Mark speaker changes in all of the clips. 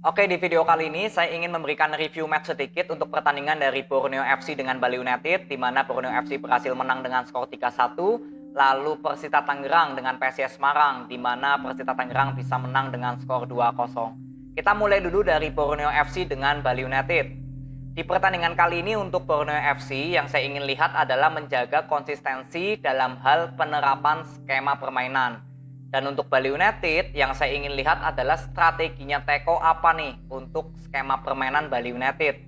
Speaker 1: Oke, di video kali ini saya ingin memberikan review match sedikit untuk pertandingan dari Borneo FC dengan Bali United, di mana Borneo FC berhasil menang dengan skor 3-1, lalu Persita Tangerang dengan PSIS Semarang, di mana Persita Tangerang bisa menang dengan skor 2-0. Kita mulai dulu dari Borneo FC dengan Bali United. Di pertandingan kali ini untuk Borneo FC yang saya ingin lihat adalah menjaga konsistensi dalam hal penerapan skema permainan. Dan untuk Bali United yang saya ingin lihat adalah strateginya Teko apa nih untuk skema permainan Bali United.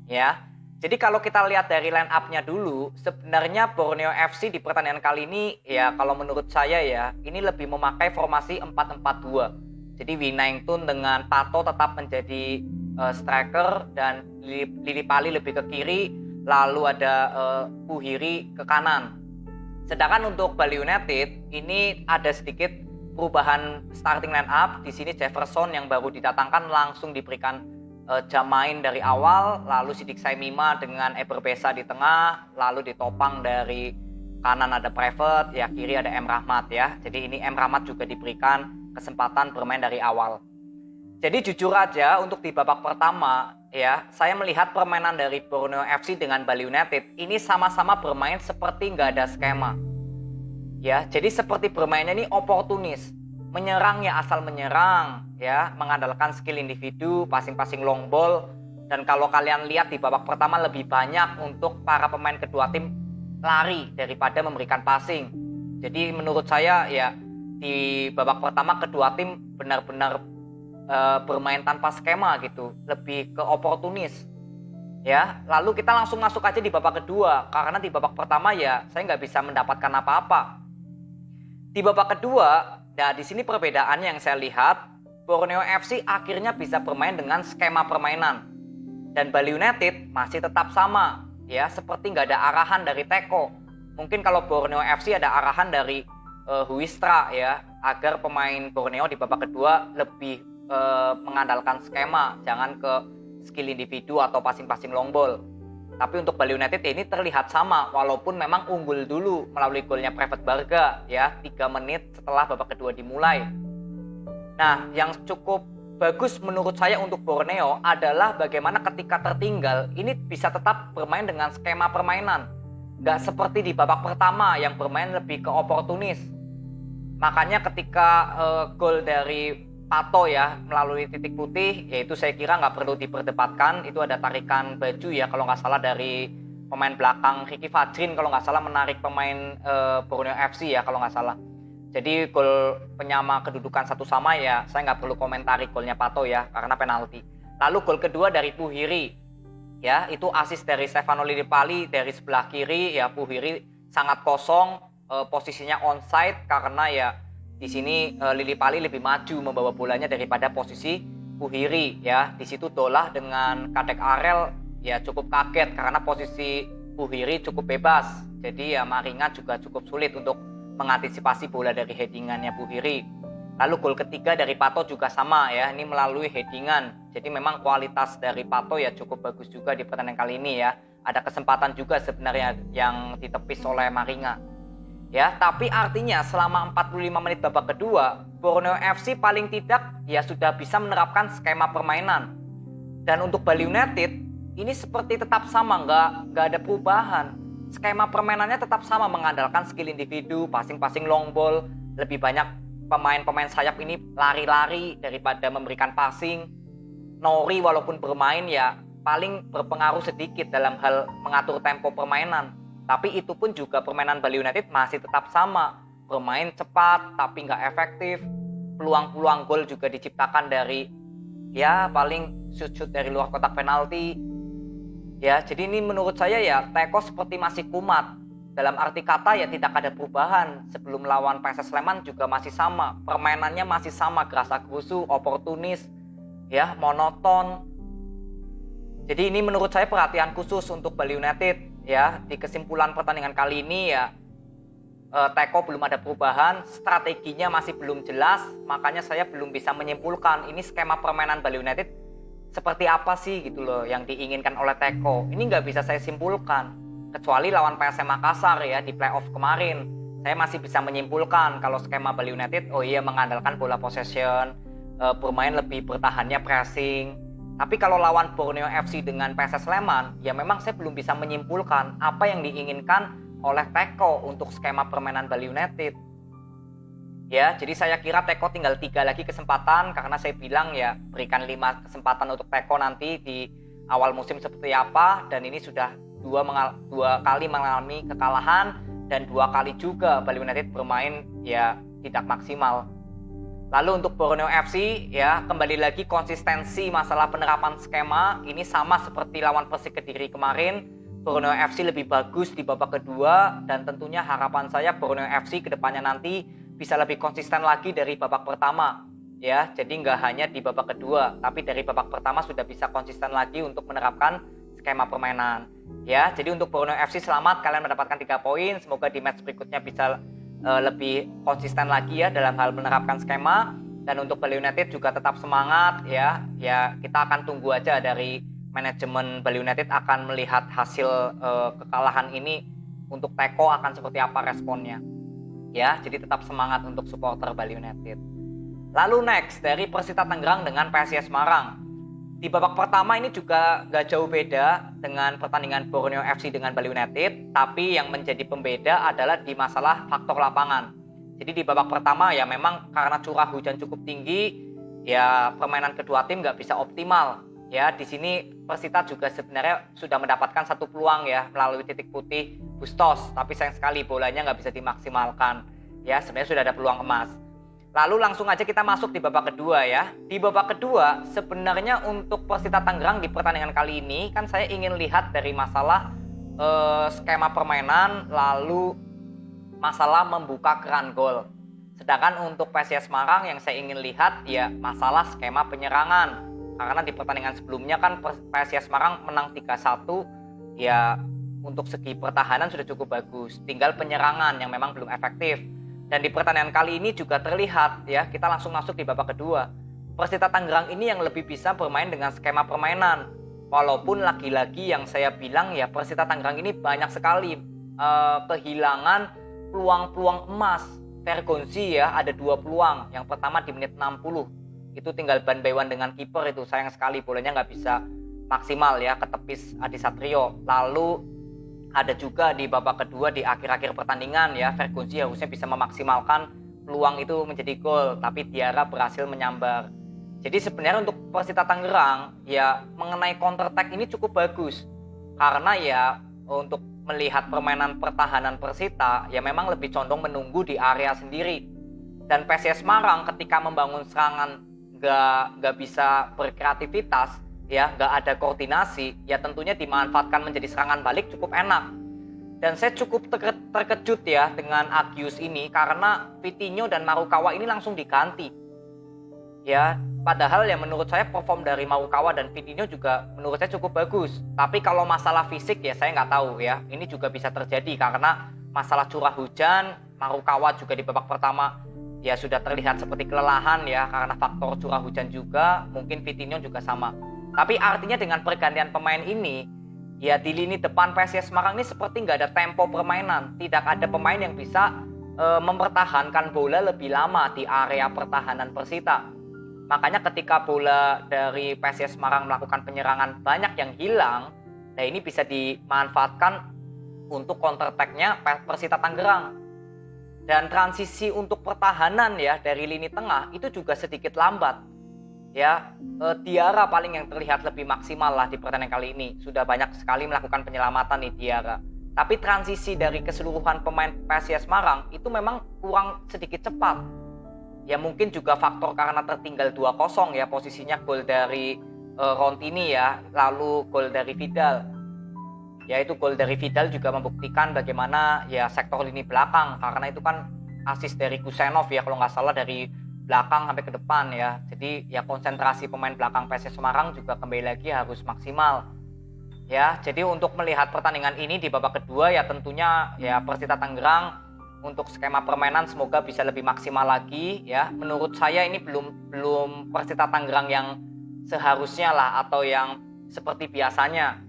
Speaker 1: Ya. Jadi kalau kita lihat dari line up-nya dulu, sebenarnya Borneo FC di pertandingan kali ini ya kalau menurut saya ya, ini lebih memakai formasi 4-4-2. Jadi Winaington dengan Pato tetap menjadi striker dan Lili Pali lebih ke kiri, lalu ada Puhiri ke kanan. Sedangkan untuk Bali United ini ada sedikit perubahan starting line up. Di sini Jefferson yang baru didatangkan langsung diberikan jam main dari awal, lalu Sidik Saimima dengan Eber Besa di tengah, lalu ditopang dari kanan ada Private, ya kiri ada M Rahmat ya. Jadi ini M Rahmat juga diberikan kesempatan bermain dari awal. Jadi jujur aja untuk di babak pertama ya, saya melihat permainan dari Borneo FC dengan Bali United ini sama-sama bermain seperti nggak ada skema. Ya, jadi seperti bermainnya ini oportunis, menyerang ya asal menyerang, ya mengandalkan skill individu, passing-passing long ball. Dan kalau kalian lihat di babak pertama lebih banyak untuk para pemain kedua tim lari daripada memberikan passing. Jadi menurut saya ya di babak pertama kedua tim benar-benar bermain tanpa skema gitu, lebih ke oportunis. Ya, lalu kita langsung masuk aja di babak kedua karena di babak pertama ya saya nggak bisa mendapatkan apa-apa. Di babak kedua, nah di sini perbedaannya yang saya lihat, Borneo FC akhirnya bisa bermain dengan skema permainan dan Bali United masih tetap sama, ya seperti nggak ada arahan dari Teko. Mungkin kalau Borneo FC ada arahan dari Huistra ya, agar pemain Borneo di babak kedua lebih mengandalkan skema, jangan ke skill individu atau passing-passing long ball. Tapi untuk Bali United ini terlihat sama, walaupun memang unggul dulu melalui golnya Private Barga ya 3 menit setelah babak kedua dimulai. Nah, yang cukup bagus menurut saya untuk Borneo adalah bagaimana ketika tertinggal ini bisa tetap bermain dengan skema permainan. Nggak seperti di babak pertama yang bermain lebih ke oportunis. Makanya ketika gol dari Pato ya melalui titik putih, yaitu saya kira nggak perlu diperdebatkan, itu ada tarikan baju ya kalau nggak salah dari pemain belakang Ricky Fajrin kalau nggak salah menarik pemain Borneo FC ya kalau nggak salah. Jadi gol penyama kedudukan satu sama ya saya nggak perlu komentari golnya Pato ya karena penalti. Lalu gol kedua dari Puhiri ya itu asis dari Stefano Lillipali dari sebelah kiri ya. Puhiri sangat kosong, posisinya onside karena ya di sini Lillipali lebih maju membawa bolanya daripada posisi Puhiri ya. Di situ Dolah dengan Kadek Arel ya cukup kaget karena posisi Puhiri cukup bebas. Jadi ya Maringa juga cukup sulit untuk mengantisipasi bola dari headingannya Puhiri. Lalu gol ketiga dari Pato juga sama ya, ini melalui headingan. Jadi memang kualitas dari Pato ya cukup bagus juga di pertandingan kali ini ya. Ada kesempatan juga sebenarnya yang ditepis oleh Maringa. Ya, tapi artinya selama 45 menit babak kedua, Borneo FC paling tidak ya sudah bisa menerapkan skema permainan. Dan untuk Bali United ini seperti tetap sama, nggak ada perubahan. Skema permainannya tetap sama, mengandalkan skill individu, passing-passing long ball, lebih banyak pemain-pemain sayap ini lari-lari daripada memberikan passing. Nori walaupun bermain ya paling berpengaruh sedikit dalam hal mengatur tempo permainan. Tapi itu pun juga permainan Bali United masih tetap sama. Bermain cepat tapi nggak efektif. Peluang-peluang gol juga diciptakan dari ya paling shoot-shoot dari luar kotak penalti. Ya, jadi ini menurut saya ya Teko seperti masih kumat. Dalam arti kata ya tidak ada perubahan. Sebelum lawan PSS Sleman juga masih sama. Permainannya masih sama, gerasa-gerusu, oportunis, ya monoton. Jadi ini menurut saya perhatian khusus untuk Bali United. Ya, di kesimpulan pertandingan kali ini ya Teko belum ada perubahan, strateginya masih belum jelas, makanya saya belum bisa menyimpulkan ini skema permainan Bali United seperti apa sih gitu loh yang diinginkan oleh Teko. Ini nggak bisa saya simpulkan, kecuali lawan PSM Makassar ya di playoff kemarin. Saya masih bisa menyimpulkan kalau skema Bali United oh iya mengandalkan bola possession, bermain lebih bertahannya pressing. Tapi kalau lawan Borneo FC dengan PSS Sleman, ya memang saya belum bisa menyimpulkan apa yang diinginkan oleh Teko untuk skema permainan Bali United. Ya, jadi saya kira Teko tinggal 3 lagi kesempatan, karena saya bilang ya berikan 5 kesempatan untuk Teko nanti di awal musim seperti apa, dan ini sudah dua kali mengalami kekalahan dan 2 kali juga Bali United bermain ya tidak maksimal. Lalu untuk Borneo FC ya kembali lagi konsistensi masalah penerapan skema ini sama seperti lawan Persik Kediri kemarin. Borneo FC lebih bagus di babak kedua, dan tentunya harapan saya Borneo FC kedepannya nanti bisa lebih konsisten lagi dari babak pertama ya. Jadi nggak hanya di babak kedua, tapi dari babak pertama sudah bisa konsisten lagi untuk menerapkan skema permainan ya. Jadi untuk Borneo FC selamat, kalian mendapatkan 3 poin. Semoga di match berikutnya bisa lebih konsisten lagi ya dalam hal menerapkan skema. Dan untuk Bali United juga tetap semangat ya. Ya kita akan tunggu aja dari manajemen Bali United akan melihat hasil kekalahan ini untuk Teko akan seperti apa responnya ya. Jadi tetap semangat untuk supporter Bali United. Lalu next dari Persita Tangerang dengan PSIS Semarang. Di babak pertama ini juga gak jauh beda dengan pertandingan Borneo FC dengan Bali United, tapi yang menjadi pembeda adalah di masalah faktor lapangan. Jadi di babak pertama ya memang karena curah hujan cukup tinggi, ya permainan kedua tim gak bisa optimal. Ya di sini Persita juga sebenarnya sudah mendapatkan 1 peluang ya melalui titik putih Bustos, tapi sayang sekali bolanya gak bisa dimaksimalkan. Ya sebenarnya sudah ada peluang emas. Lalu langsung aja kita masuk di babak kedua ya. Di babak kedua sebenarnya untuk Persita Tangerang di pertandingan kali ini kan saya ingin lihat dari masalah skema permainan, lalu masalah membuka keran gol. Sedangkan untuk PSIS Semarang yang saya ingin lihat ya masalah skema penyerangan. Karena di pertandingan sebelumnya kan PSIS Semarang menang 3-1 ya, untuk segi pertahanan sudah cukup bagus. Tinggal penyerangan yang memang belum efektif. Dan di pertandingan kali ini juga terlihat ya, kita langsung masuk di babak kedua. Persita Tangerang ini yang lebih bisa bermain dengan skema permainan. Walaupun lagi-lagi yang saya bilang ya Persita Tangerang ini banyak sekali kehilangan peluang-peluang emas. Vergonzi ya ada 2 peluang. Yang pertama di menit 60. Itu tinggal ban by one dengan kiper, itu sayang sekali bolanya nggak bisa maksimal ya ke tepis Adi Satrio. Lalu ada juga di babak kedua di akhir-akhir pertandingan ya, Vergonzi harusnya bisa memaksimalkan peluang itu menjadi gol, tapi Diarra berhasil menyambar. Jadi sebenarnya untuk Persita Tangerang ya mengenai counter attack ini cukup bagus. Karena ya untuk melihat permainan pertahanan Persita ya memang lebih condong menunggu di area sendiri. Dan PSIS Semarang ketika membangun serangan nggak bisa berkreativitas ya, nggak ada koordinasi, ya tentunya dimanfaatkan menjadi serangan balik cukup enak. Dan saya cukup terkejut ya dengan Agius ini, karena Vitinho dan Marukawa ini langsung diganti. Ya, padahal ya menurut saya perform dari Marukawa dan Vitinho juga menurut saya cukup bagus. Tapi kalau masalah fisik ya saya nggak tahu ya, ini juga bisa terjadi karena masalah curah hujan. Marukawa juga di babak pertama ya sudah terlihat seperti kelelahan ya, karena faktor curah hujan juga, mungkin Vitinho juga sama. Tapi artinya dengan pergantian pemain ini, ya di lini depan PSIS Semarang ini seperti nggak ada tempo permainan. Tidak ada pemain yang bisa mempertahankan bola lebih lama di area pertahanan Persita. Makanya ketika bola dari PSIS Semarang melakukan penyerangan banyak yang hilang, nah ini bisa dimanfaatkan untuk counter attack-nya Persita Tangerang. Dan transisi untuk pertahanan ya dari lini tengah itu juga sedikit lambat. Ya, Diarra paling yang terlihat lebih maksimal lah di pertandingan kali ini. Sudah banyak sekali melakukan penyelamatan nih Diarra. Tapi transisi dari keseluruhan pemain PSIS Semarang itu memang kurang sedikit cepat. Ya mungkin juga faktor karena tertinggal 2-0 ya, posisinya gol dari Rontini ya, lalu gol dari Vidal. Ya itu gol dari Vidal juga membuktikan bagaimana ya sektor lini belakang, karena itu kan asis dari Kusenov ya kalau nggak salah, dari belakang sampai ke depan ya. Jadi ya konsentrasi pemain belakang PSIS Semarang juga kembali lagi harus maksimal. Ya, jadi untuk melihat pertandingan ini di babak kedua ya tentunya ya Persita Tangerang untuk skema permainan semoga bisa lebih maksimal lagi ya. Menurut saya ini belum Persita Tangerang yang seharusnya lah atau yang seperti biasanya.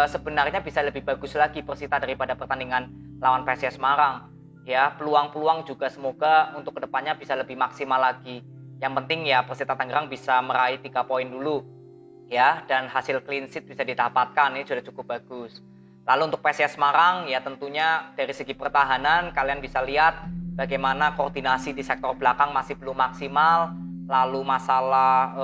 Speaker 1: Sebenarnya bisa lebih bagus lagi Persita daripada pertandingan lawan PSIS Semarang. Ya, peluang-peluang juga semoga untuk kedepannya bisa lebih maksimal lagi. Yang penting ya Persita Tangerang bisa meraih 3 poin dulu ya, dan hasil clean sheet bisa didapatkan, ini sudah cukup bagus. Lalu untuk PSIS Semarang ya tentunya dari segi pertahanan kalian bisa lihat bagaimana koordinasi di sektor belakang masih belum maksimal. Lalu masalah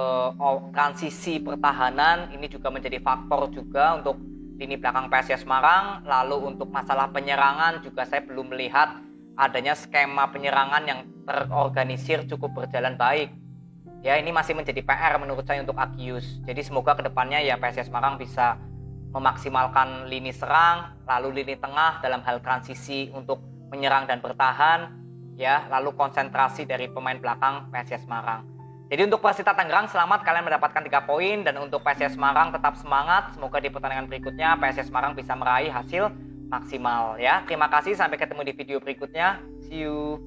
Speaker 1: transisi pertahanan ini juga menjadi faktor juga untuk lini belakang PSIS Semarang. Lalu untuk masalah penyerangan juga saya belum melihat adanya skema penyerangan yang terorganisir cukup berjalan baik. Ya, ini masih menjadi PR menurut saya untuk Agius. Jadi semoga kedepannya ya PSIS Semarang bisa memaksimalkan lini serang, lalu lini tengah dalam hal transisi untuk menyerang dan bertahan, ya, lalu konsentrasi dari pemain belakang PSIS Semarang. Jadi untuk Persita Tangerang selamat kalian mendapatkan 3 poin, dan untuk PSIS Semarang tetap semangat. Semoga di pertandingan berikutnya PSIS Semarang bisa meraih hasil maksimal ya. Terima kasih, sampai ketemu di video berikutnya. See you.